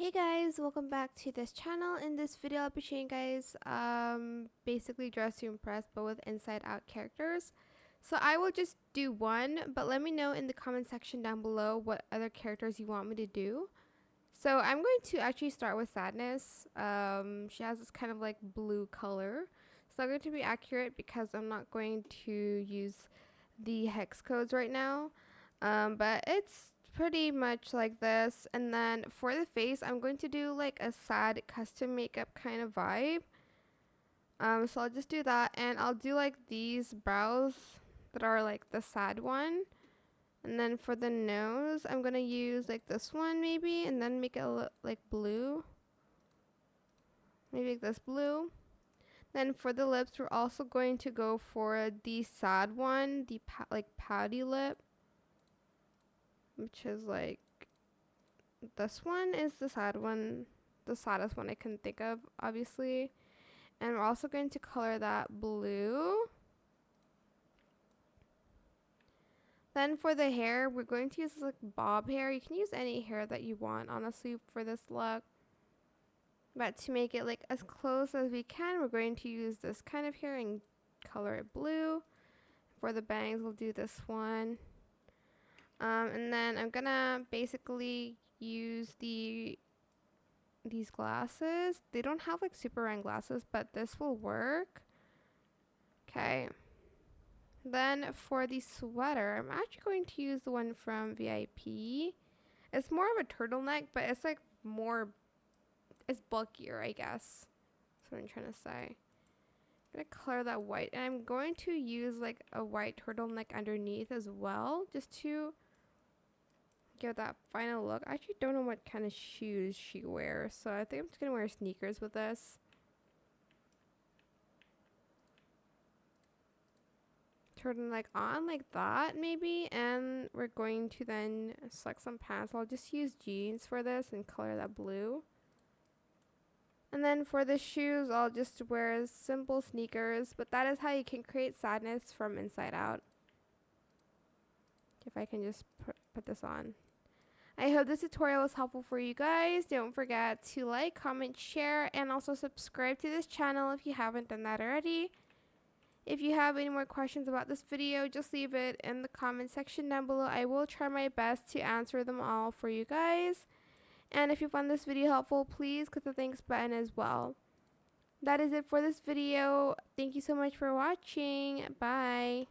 Hey guys, welcome back to this channel. In this video I'll be showing you guys basically Dress to Impress but with inside out characters. So I will just do one, but let me know in the comment section down below what other characters you want me to do. So I'm going to actually start with Sadness. She has this kind of like blue color. It's not going to be accurate because I'm not going to use the hex codes right now. But it's pretty much like this. And then for the face, I'm going to do like a sad custom makeup kind of vibe. So I'll just do that, and I'll do like these brows that are like the sad one. And then for the nose, I'm gonna use like this one maybe, and then make it look like blue. Maybe like this blue. Then for the lips, we're also going to go for the sad one, the like pouty lip, which is like this one is the sad one, the saddest one I can think of, obviously. And we're also going to color that blue. Then for the hair, we're going to use this like bob hair. You can use any hair that you want, honestly, for this look. But to make it like as close as we can, we're going to use this kind of hair and color it blue. For the bangs, we'll do this one. And then I'm gonna basically use these glasses. They don't have like super round glasses, but this will work. Okay. Then for the sweater, I'm actually going to use the one from VIP. It's more of a turtleneck, but it's like more, it's bulkier, I guess. That's what I'm trying to say. I'm going to color that white, and I'm going to use like a white turtleneck underneath as well, just to give that final look. I actually don't know what kind of shoes she wears, so I think I'm just going to wear sneakers with this. Turtleneck on like that maybe, and we're going to then select some pants. I'll just use jeans for this and color that blue. And then for the shoes, I'll just wear simple sneakers, but that is how you can create sadness from inside out. If I can just put this on. I hope this tutorial was helpful for you guys. Don't forget to like, comment, share, and also subscribe to this channel if you haven't done that already. If you have any more questions about this video, just leave it in the comment section down below. I will try my best to answer them all for you guys. And if you found this video helpful, please click the thanks button as well. That is it for this video. Thank you so much for watching. Bye.